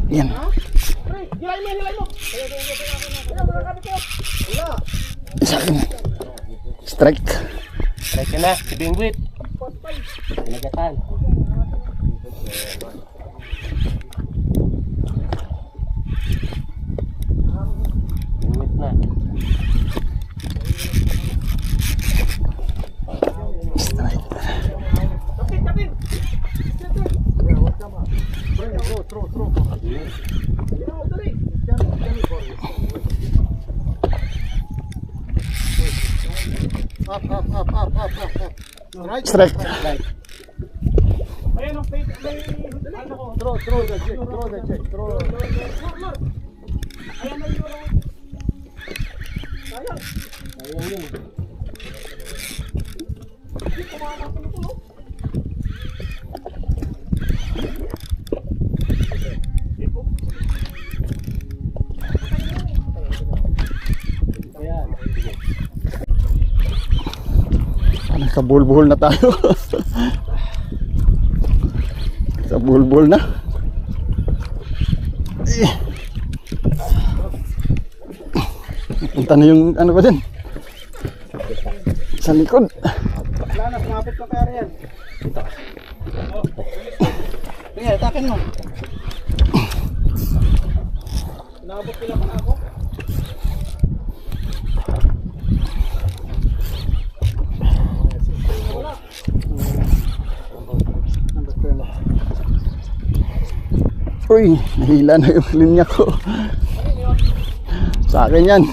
Yan. Sa akin. Strike. Strike ka na, si Bingwit. Pinagatan. Bingwit na. Strike. Strike. Nakabuhol-buhol na tayo. Sa buhol-buhol na. Punta na yung ano ba dyan? Sa likod. Wala na, sumapit ka kaya yan. Tingnan, atakin mo. Naabot sila pa ako. Uy, nahila na yung linya ko. Sa akin yan.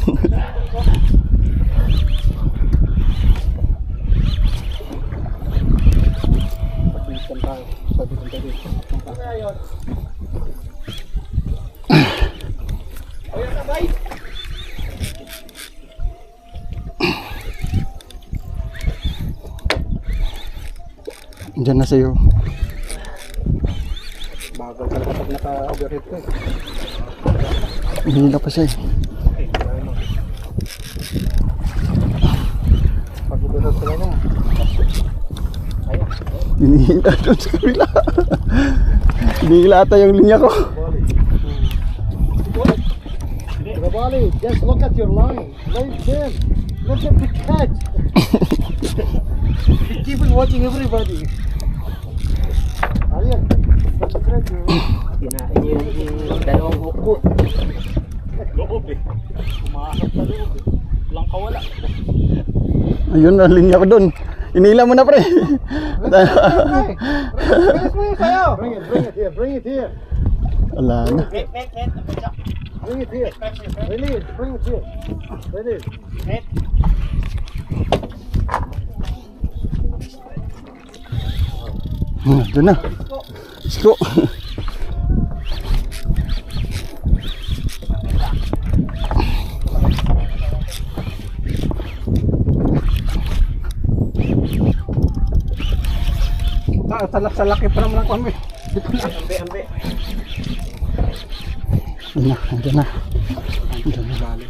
Diyan na sa'yo. Bagal ka na kapag naka-overhead ko eh. Hihila pa siya eh. Pag-overhead ka na. Ayan. Hinihila doon sa kabila. Hinihila ata yung linya ko. Rabali, just look at your line. Right there. Look at the catch. Keep on watching everybody. Ayan. Kinain yung dalawang hukbo. Loob eh. Kumakap na loob eh. Walang kawala. Ayun ang linya ko doon. Inila mo na pre. Bring it here, bring it here. Wala na. Bring it here. Release, bring it here. Release. Doon na. Let's go. Sa laki pa naman ang kami. Ambe. Doon na, doon na. Doon na. Bali.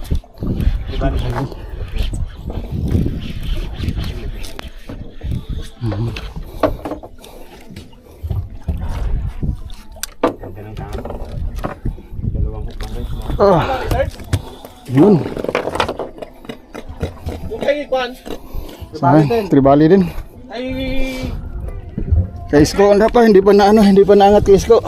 Yun. Okay, Kwan. Tribali din. Ay, Kay Isko, hindi pa naangat kay Isko.